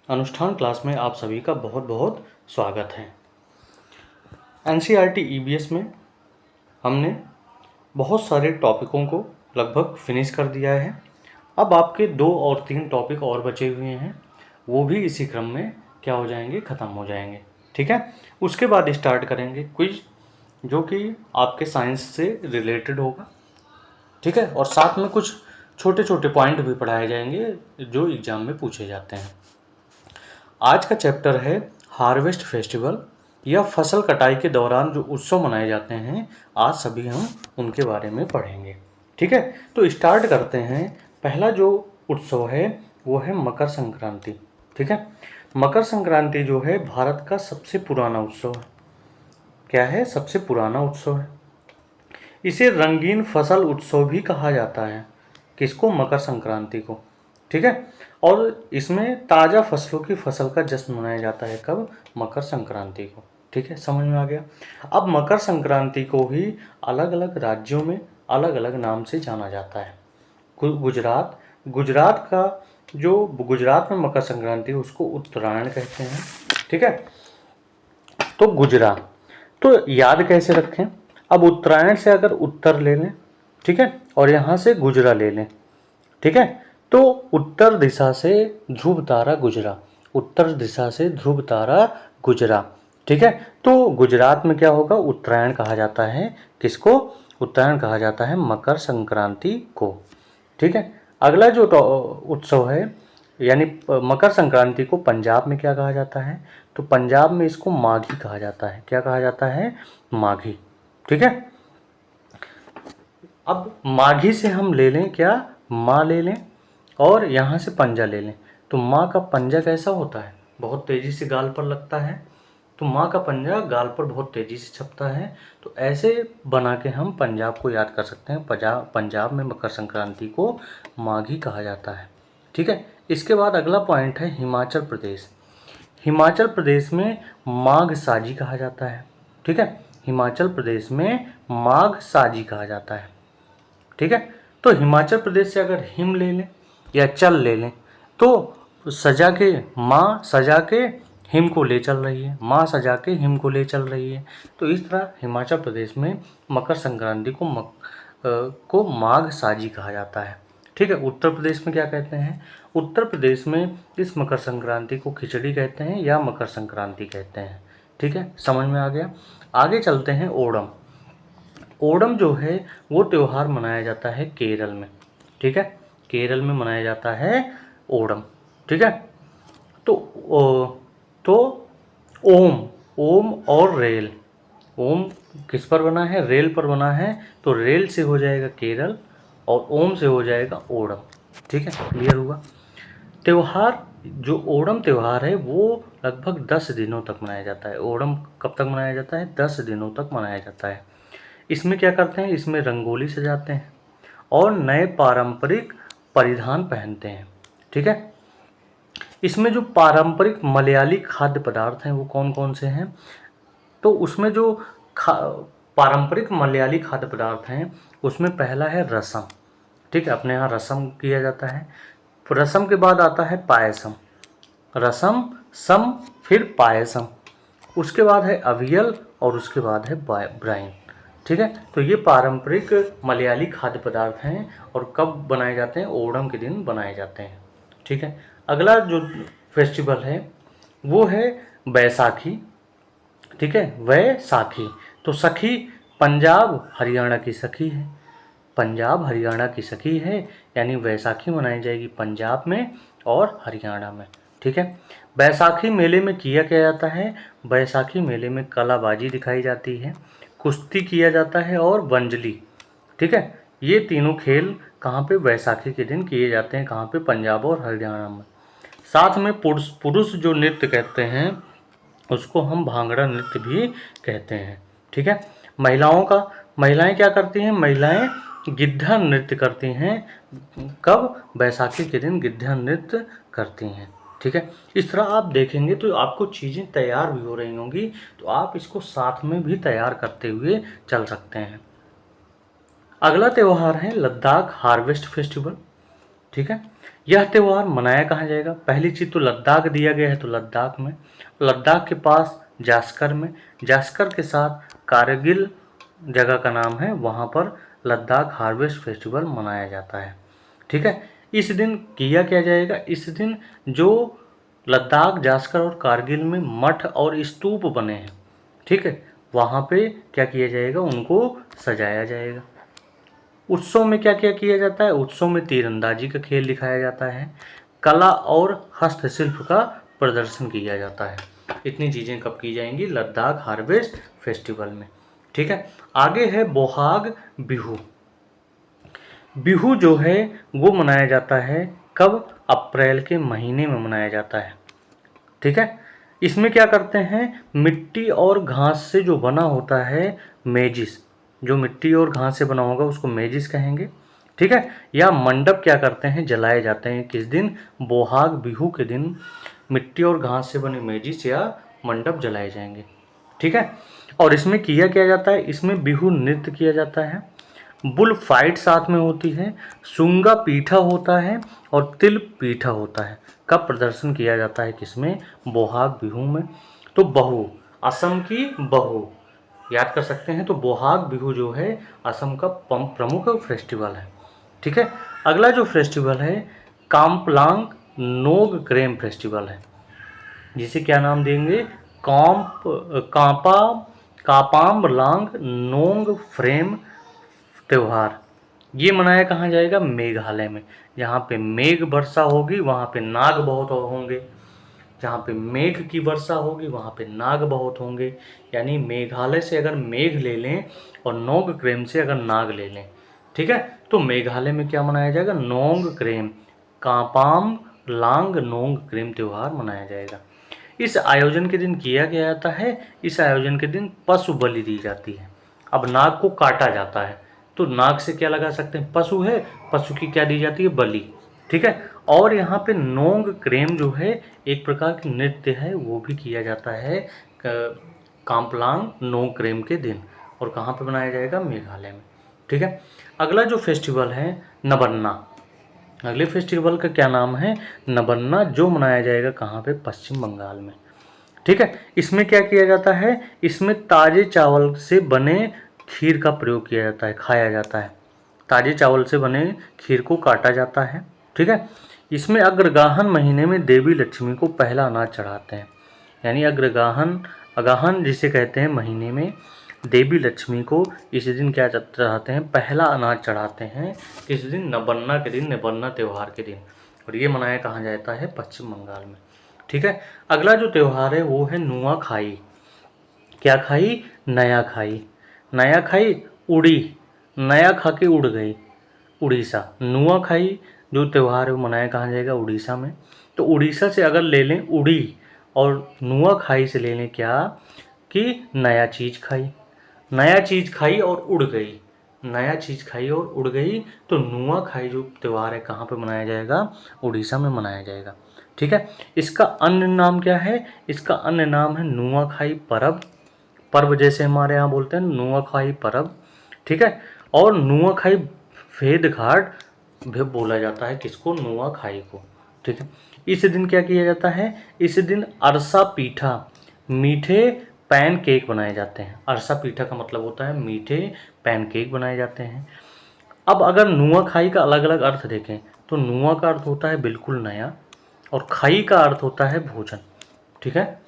अनुष्ठान क्लास में आप सभी का बहुत बहुत स्वागत है। एनसीईआरटी ईवीएस में हमने बहुत सारे टॉपिकों को लगभग फिनिश कर दिया है। अब आपके 2 और 3 टॉपिक और बचे हुए हैं, वो भी इसी क्रम में क्या हो जाएंगे, ख़त्म हो जाएंगे। ठीक है, उसके बाद स्टार्ट करेंगे क्विज, जो कि आपके साइंस से रिलेटेड होगा। ठीक है, और साथ में कुछ छोटे छोटे पॉइंट भी पढ़ाए जाएंगे जो एग्ज़ाम में पूछे जाते हैं। आज का चैप्टर है हार्वेस्ट फेस्टिवल, या फसल कटाई के दौरान जो उत्सव मनाए जाते हैं, आज सभी हम उनके बारे में पढ़ेंगे। ठीक है, तो स्टार्ट करते हैं। पहला जो उत्सव है वो है मकर संक्रांति। ठीक है, मकर संक्रांति जो है भारत का सबसे पुराना उत्सव है। क्या है? सबसे पुराना उत्सव है। इसे रंगीन फसल उत्सव भी कहा जाता है। किसको? मकर संक्रांति को। ठीक है, और इसमें ताज़ा फसलों की फसल का जश्न मनाया जाता है। कब? मकर संक्रांति को। ठीक है, समझ में आ गया। अब मकर संक्रांति को ही अलग अलग राज्यों में अलग अलग नाम से जाना जाता है। गुजरात का जो गुजरात में मकर संक्रांति उसको उत्तरायण कहते हैं। ठीक है, तो गुजरात, तो याद कैसे रखें? अब उत्तरायण से अगर उत्तर ले लें, ठीक है, और यहाँ से गुजरा ले लें। ठीक है, तो उत्तर दिशा से ध्रुव तारा गुजरा, उत्तर दिशा से ध्रुव तारा गुजरा। ठीक है, तो गुजरात में क्या होगा? उत्तरायण कहा जाता है। किसको? उत्तरायण कहा जाता है मकर संक्रांति को। ठीक है, अगला जो उत्सव है यानी मकर संक्रांति को पंजाब में क्या कहा जाता है? तो पंजाब में इसको माघी कहा जाता है। क्या कहा जाता है? माघी। ठीक है, अब माघी से हम ले लें क्या? माँ ले लें और यहाँ से पंजा ले लें। तो माँ का पंजा कैसा होता है? बहुत तेज़ी से गाल पर लगता है। तो माँ का पंजा गाल पर बहुत तेज़ी से छपता है। तो ऐसे बना के हम पंजाब को याद कर सकते हैं। पंजाब में मकर संक्रांति को माघी कहा जाता है। ठीक है, इसके बाद अगला पॉइंट है हिमाचल प्रदेश। हिमाचल प्रदेश में माघ साजी कहा जाता है। ठीक है, हिमाचल प्रदेश में माघ साजी कहा जाता है। ठीक है, तो हिमाचल प्रदेश से अगर हिम ले लें या चल ले लें, तो सजा के माँ सजा के हिम को ले चल रही है, माँ सजा के हिम को ले चल रही है। तो इस तरह हिमाचल प्रदेश में मकर संक्रांति को माघ साजी कहा जाता है। ठीक है, उत्तर प्रदेश में क्या कहते हैं? उत्तर प्रदेश में इस मकर संक्रांति को खिचड़ी कहते हैं या मकर संक्रांति कहते हैं। ठीक है, समझ में आ गया। आगे चलते हैं ओणम। ओणम जो है वो त्यौहार मनाया जाता है केरल में। ठीक है, केरल में मनाया जाता है ओणम। ठीक है, तो ओम ओम और रेल, ओम किस पर बना है? रेल पर बना है। तो रेल से हो जाएगा केरल और ओम से हो जाएगा ओणम। ठीक है, क्लियर हुआ। त्यौहार जो ओणम त्यौहार है वो लगभग 10 दिनों तक मनाया जाता है। ओणम कब तक मनाया जाता है? 10 दिनों तक मनाया जाता है। इसमें क्या करते हैं? इसमें रंगोली सजाते हैं और नए पारंपरिक परिधान पहनते हैं। ठीक है, इसमें जो पारंपरिक मलयाली खाद्य पदार्थ हैं वो कौन कौन से हैं? तो उसमें जो पारंपरिक मलयाली खाद्य पदार्थ हैं उसमें पहला है रसम। ठीक है, अपने यहाँ रसम किया जाता है। रसम के बाद आता है पायसम, रसम सम फिर पायसम, उसके बाद है अवियल और उसके बाद है ब्राइन। ठीक है, तो ये पारंपरिक मलयाली खाद्य पदार्थ हैं और कब बनाए जाते हैं? ओणम के दिन बनाए जाते हैं। ठीक है, अगला जो फेस्टिवल है वो है बैसाखी। ठीक है, वैसाखी, तो सखी पंजाब हरियाणा की सखी है, पंजाब हरियाणा की सखी है, यानी वैसाखी मनाई जाएगी पंजाब में और हरियाणा में। ठीक है, बैसाखी मेले में किया क्या जाता है? बैसाखी मेले में कलाबाजी दिखाई जाती है, कुश्ती किया जाता है और वंजली। ठीक है, ये तीनों खेल कहाँ पे? बैसाखी के दिन किए जाते हैं। कहाँ पे? पंजाब और हरियाणा में। साथ में पुरुष जो नृत्य कहते हैं उसको हम भांगड़ा नृत्य भी कहते हैं। ठीक है, महिलाएं क्या करती हैं? महिलाएं गिद्धा नृत्य करती हैं। कब? बैसाखी के दिन गिद्धा नृत्य करती हैं। ठीक है, इस तरह आप देखेंगे तो आपको चीज़ें तैयार भी हो रही होंगी, तो आप इसको साथ में भी तैयार करते हुए चल सकते हैं। अगला त्यौहार है लद्दाख हार्वेस्ट फेस्टिवल। ठीक है, यह त्यौहार मनाया कहाँ जाएगा? पहली चीज़ तो लद्दाख दिया गया है, तो लद्दाख में, लद्दाख के पास जास्कर में, जास्कर के साथ कारगिल जगह का नाम है, वहाँ पर लद्दाख हार्वेस्ट फेस्टिवल मनाया जाता है। ठीक है, इस दिन किया क्या जाएगा? इस दिन जो लद्दाख, जास्कर और कारगिल में मठ और स्तूप बने हैं, ठीक है, वहाँ पे क्या किया जाएगा? उनको सजाया जाएगा। उत्सव में क्या क्या किया जाता है? उत्सव में तीरंदाजी का खेल दिखाया जाता है, कला और हस्तशिल्प का प्रदर्शन किया जाता है। इतनी चीज़ें कब की जाएंगी? लद्दाख हार्वेस्ट फेस्टिवल में। ठीक है, आगे है बोहाग बिहू। बिहू जो है वो मनाया जाता है कब? अप्रैल के महीने में मनाया जाता है। ठीक है, इसमें क्या करते हैं? मिट्टी और घास से जो बना होता है मेजिस, जो मिट्टी और घास से बना होगा उसको मेजिस कहेंगे। ठीक है, या मंडप क्या करते हैं? जलाए जाते हैं। किस दिन? बोहाग बिहू के दिन मिट्टी और घास से बने मेजिस या मंडप जलाए जाएंगे। ठीक है, और इसमें किया क्या जाता है? इसमें बिहू नृत्य किया जाता है, बुल फाइट साथ में होती है, सुंगा पीठा होता है और तिल पीठा होता है। कब प्रदर्शन किया जाता है? किसमें? बोहाग बिहू में। तो बहू, असम की बहू याद कर सकते हैं। तो बोहाग बिहू जो है असम का प्रमुख फेस्टिवल है। ठीक है, अगला जो फेस्टिवल है काम्पलांग नोग क्रेम फेस्टिवल है, जिसे क्या नाम देंगे? कॉम्प कापा कापाम्बलांग नोंग फ्रेम त्यौहार। ये मनाया कहाँ जाएगा? मेघालय में। जहाँ पे मेघ वर्षा होगी वहाँ पे नाग बहुत होंगे, जहाँ पे मेघ की वर्षा होगी वहाँ पे नाग बहुत होंगे। यानी मेघालय से अगर मेघ ले लें और नोंग क्रेम से अगर नाग ले लें, ठीक है, तो मेघालय में क्या मनाया जाएगा? नोंग क्रेम, कापाम लांग नोंग क्रेम त्यौहार मनाया जाएगा। इस आयोजन के दिन किया क्या जाता है? इस आयोजन के दिन पशु बलि दी जाती है। अब नाग को काटा जाता है, तो नाग से क्या लगा सकते हैं? पशु है, पशु की क्या दी जाती है? बलि। ठीक है, और यहाँ पे नोंग क्रेम जो है एक प्रकार की नृत्य है, वो भी किया जाता है काम्पलांग नोंग क्रेम के दिन। और कहाँ पे बनाया जाएगा? मेघालय में। ठीक है, अगला जो फेस्टिवल है नबन्ना। अगले फेस्टिवल का क्या नाम है? नबन्ना, जो मनाया जाएगा कहाँ पे? पश्चिम बंगाल में। ठीक है, इसमें क्या किया जाता है? इसमें ताजे चावल से बने खीर का प्रयोग किया जाता है, खाया जाता है। ताजे चावल से बने खीर को काटा जाता है। ठीक है, इसमें अग्रगाहन महीने में देवी लक्ष्मी को पहला अनाज चढ़ाते हैं। यानी अग्रगाहन, अगाहन जिसे कहते हैं, महीने में देवी लक्ष्मी को इस दिन क्या चढ़ाते हैं? पहला अनाज चढ़ाते हैं। किस दिन? नबन्ना के दिन, नबन्ना त्यौहार के दिन। और ये मनाया कहाँ जाता है? पश्चिम बंगाल में। ठीक है, अगला जो त्यौहार है वो है नुआखाई। क्या खाई? नया खाई। नया खाई, उड़ी, नया खा के उड़ गई, उड़ीसा। नुआखाई जो त्यौहार है वो मनाया कहाँ जाएगा? उड़ीसा में। तो उड़ीसा से अगर ले लें उड़ी, और नुआखाई से ले लें क्या? कि नया चीज़ खाई। नया चीज़ खाई और उड़ गई, नया चीज़ खाई और उड़ गई। तो नुआखाई जो त्यौहार है कहाँ पे मनाया जाएगा? उड़ीसा में मनाया जाएगा। ठीक है, इसका अन्य नाम क्या है? इसका अन्य नाम है नुआखाई पर्व। पर्व जैसे हमारे यहाँ बोलते हैं नुआखाई पर्व। ठीक है, और नुआखाई भेद घाट भी बोला जाता है किसको? नुआखाई को। ठीक है, इस दिन क्या किया जाता है? इस दिन अरसा पीठा, मीठे पैनकेक बनाए जाते हैं। अरसा पीठा का मतलब होता है मीठे पैनकेक बनाए जाते हैं। अब अगर नुआखाई का अलग अलग अर्थ देखें तो नुआ का अर्थ होता है बिल्कुल नया, और खाई का अर्थ होता है भोजन। ठीक है,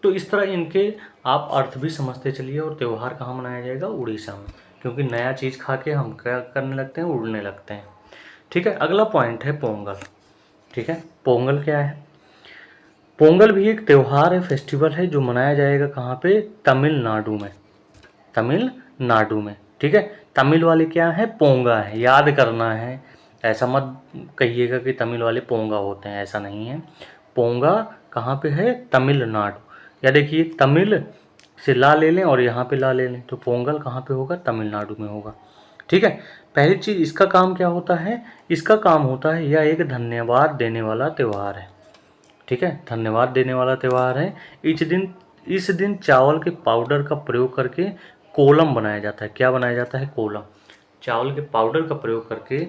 तो इस तरह इनके आप अर्थ भी समझते चलिए। और त्यौहार कहाँ मनाया जाएगा? उड़ीसा में, क्योंकि नया चीज़ खा के हम क्या करने लगते हैं? उड़ने लगते हैं। ठीक है, अगला पॉइंट है पोंगल। ठीक है, पोंगल क्या है? पोंगल भी एक त्यौहार है, फेस्टिवल है, जो मनाया जाएगा कहाँ पे? तमिलनाडु में। तमिलनाडु में। ठीक है, तमिल वाले क्या है? पोंगा है, याद करना है। ऐसा मत कहिएगा कि तमिल वाले पोंगा होते हैं, ऐसा नहीं है। पोंगा कहाँ पे है? तमिलनाडु। या देखिए तमिल से ला ले लें और यहाँ पे ला ले लें, तो पोंगल कहाँ पे होगा? तमिलनाडु में होगा। ठीक है, पहली चीज़ इसका काम क्या होता है? इसका काम होता है यह एक धन्यवाद देने वाला त्यौहार है। ठीक है, धन्यवाद देने वाला त्यौहार है। इस दिन चावल के पाउडर का प्रयोग करके कोलम बनाया जाता है। क्या बनाया जाता है? कोलम। चावल के पाउडर का प्रयोग करके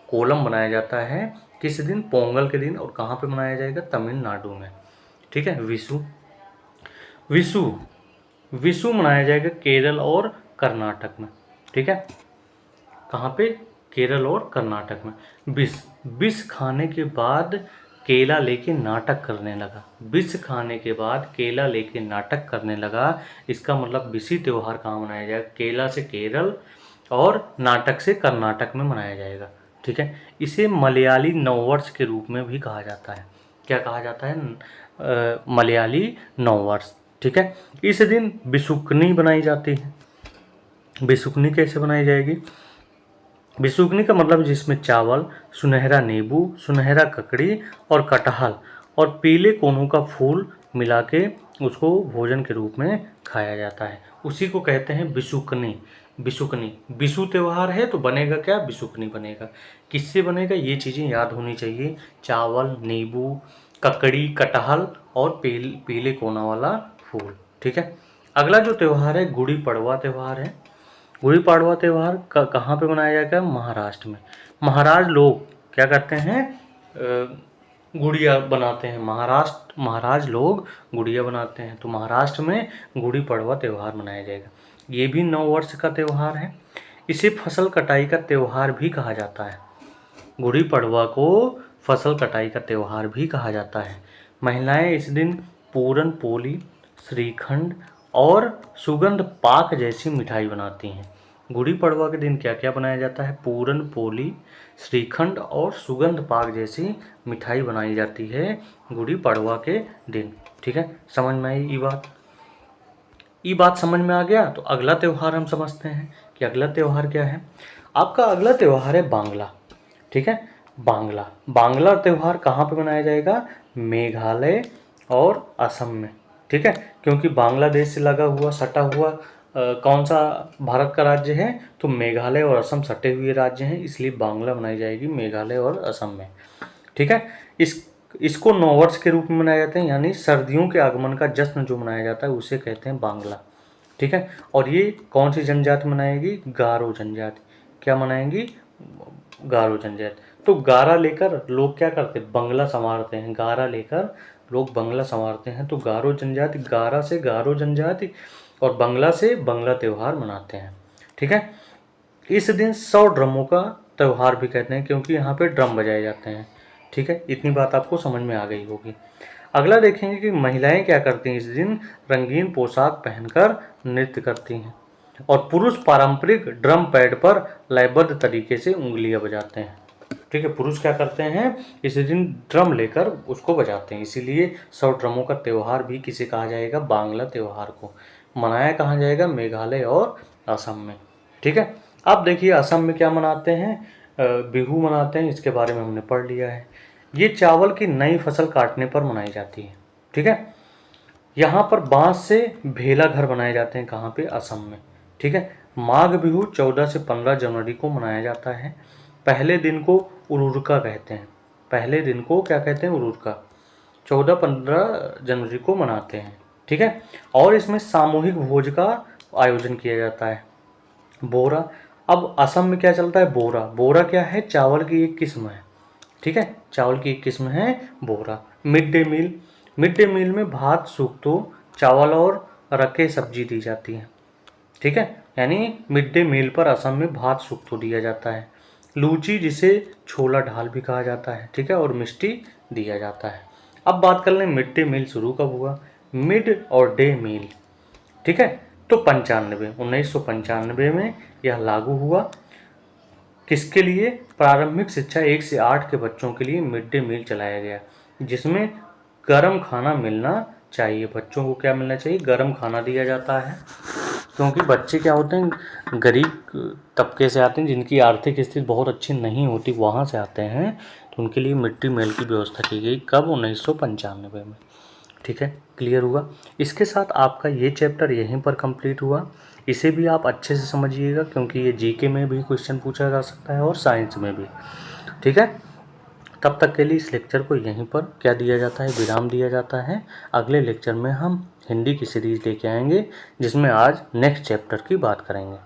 कोलम बनाया जाता है, किस दिन? पोंगल के दिन। और कहाँ पे मनाया जाएगा? तमिलनाडु में। ठीक है। विशु विशु विशु मनाया जाएगा केरल और कर्नाटक में। ठीक है। कहाँ पे? केरल और कर्नाटक में। विष विष खाने के बाद केला लेके नाटक करने लगा। विष खाने के बाद केला लेके नाटक करने लगा। इसका मतलब विषु त्यौहार कहाँ मनाया जाएगा? केला से केरल और नाटक से कर्नाटक में मनाया जाएगा। ठीक है। इसे मलयाली नववर्ष के रूप में भी कहा जाता है। क्या कहा जाता है? मलयाली नववर्ष। ठीक है। इस दिन बिसुकनी बनाई जाती है। बिसुकनी कैसे बनाई जाएगी? बिसुकनी का मतलब जिसमें चावल, सुनहरा नींबू, सुनहरा ककड़ी और कटहल और पीले कोनों का फूल मिला के उसको भोजन के रूप में खाया जाता है। उसी को कहते हैं बिसुकनी। बिसुकनी बिसु त्यौहार है तो बनेगा क्या? बिसुकनी बनेगा। किससे बनेगा? ये चीज़ें याद होनी चाहिए। चावल, नींबू, ककड़ी, कटहल और पीले कोना वाला फूल। ठीक है। अगला जो त्यौहार है गुड़ी पड़वा त्यौहार है। गुड़ी पड़वा त्यौहार कहाँ पे मनाया जाएगा? महाराष्ट्र में। महाराज लोग क्या करते हैं? गुड़िया बनाते हैं। महाराज लोग गुड़िया बनाते हैं, तो महाराष्ट्र में गुड़ी पड़वा त्यौहार मनाया जाएगा। ये भी नव वर्ष का त्यौहार है। इसे फसल कटाई का त्यौहार भी कहा जाता है। गुड़ी पड़वा को फसल कटाई का त्यौहार भी कहा जाता है। महिलाएं इस दिन पूरन पोली, श्रीखंड और सुगंध पाक जैसी मिठाई बनाती हैं। गुड़ी पड़वा के दिन क्या क्या बनाया जाता है? पूरन पोली, श्रीखंड और सुगंध पाक जैसी मिठाई बनाई जाती है गुड़ी पड़वा के दिन। ठीक है। समझ में आई ये बात समझ में आ गया। तो अगला त्यौहार हम समझते हैं कि अगला त्यौहार क्या है। आपका अगला त्यौहार है बांग्ला। ठीक है। बांग्ला त्यौहार कहाँ पे मनाया जाएगा? मेघालय और असम में। ठीक है। क्योंकि बांग्लादेश से लगा हुआ सटा हुआ कौन सा भारत का राज्य है? तो मेघालय और असम सटे हुए राज्य हैं, इसलिए बांग्ला मनाई जाएगी मेघालय और असम में। ठीक है। इसको नववर्ष के रूप में मनाया जाता है, यानी सर्दियों के आगमन का जश्न जो मनाया जाता है उसे कहते हैं बांग्ला। ठीक है। और ये कौन सी जनजाति मनाएगी? गारो जनजाति। क्या मनाएंगी? गारो जनजाति। तो गारा लेकर लोग क्या करते हैं? बंगला संवारते हैं। गारा लेकर लोग बंगला संवारते हैं। तो गारो जनजाति, गारा से गारो जनजाति और बंगला से बंगला त्यौहार मनाते हैं। ठीक है। इस दिन 100 ड्रमों का त्यौहार भी कहते हैं, क्योंकि यहाँ पे ड्रम बजाए जाते हैं। ठीक है। इतनी बात आपको समझ में आ गई होगी। अगला देखेंगे कि महिलाएं क्या करती हैं इस दिन? रंगीन पोशाक पहनकर नृत्य करती हैं और पुरुष पारंपरिक ड्रम पैड पर लयबद्ध तरीके से उंगलियां बजाते हैं। ठीक है। पुरुष क्या करते हैं? इस दिन ड्रम लेकर उसको बजाते हैं, इसीलिए 100 ड्रमों का त्यौहार भी किसे कहा जाएगा? बांग्ला त्यौहार को। मनाया कहाँ जाएगा? मेघालय और असम में। ठीक है। अब देखिए असम में क्या मनाते हैं? बिहू मनाते हैं। इसके बारे में हमने पढ़ लिया है। ये चावल की नई फसल काटने पर मनाई जाती है। ठीक है। यहाँ पर बांस से भेला घर बनाए जाते हैं। कहाँ पे? असम में। ठीक है। माघ बिहू 14 से 15 जनवरी को मनाया जाता है। पहले दिन को उरुरका कहते हैं। पहले दिन को क्या कहते हैं? उरुरका। 14-15 जनवरी को मनाते हैं। ठीक है। और इसमें सामूहिक भोज का आयोजन किया जाता है। बोरा। अब असम में क्या चलता है? बोरा। बोरा क्या है? चावल की एक किस्म है। ठीक है। चावल की एक किस्म है बोरा। Mid day meal. Mid day meal में भात, सूक्तो, चावल और रखे सब्जी दी जाती है। ठीक है। यानी मिड डे मील पर असम में भात सूक्तो दिया जाता है। लूची, जिसे छोला ढाल भी कहा जाता है। ठीक है। और मिष्टी दिया जाता है। अब बात कर लें मिड डे मील शुरू कब हुआ? मिड और डे मील। ठीक है। तो 1995 में यह लागू हुआ। किसके लिए? प्रारंभिक शिक्षा 1 से 8 के बच्चों के लिए मिड डे मील चलाया गया, जिसमें गर्म खाना मिलना चाहिए। बच्चों को क्या मिलना चाहिए? गर्म खाना दिया जाता है, क्योंकि बच्चे क्या होते हैं? गरीब तबके से आते हैं, जिनकी आर्थिक स्थिति बहुत अच्छी नहीं होती, वहाँ से आते हैं, तो उनके लिए मिड डे मील की व्यवस्था की गई। कब? 1995 में। ठीक है। क्लियर हुआ। इसके साथ आपका ये चैप्टर यहीं पर कंप्लीट हुआ। इसे भी आप अच्छे से समझिएगा, क्योंकि ये जीके में भी क्वेश्चन पूछा जा सकता है और साइंस में भी। ठीक है। तब तक के लिए इस लेक्चर को यहीं पर क्या दिया जाता है? विराम दिया जाता है। अगले लेक्चर में हम हिंदी की सीरीज लेके आएंगे, जिसमें आज नेक्स्ट चैप्टर की बात करेंगे।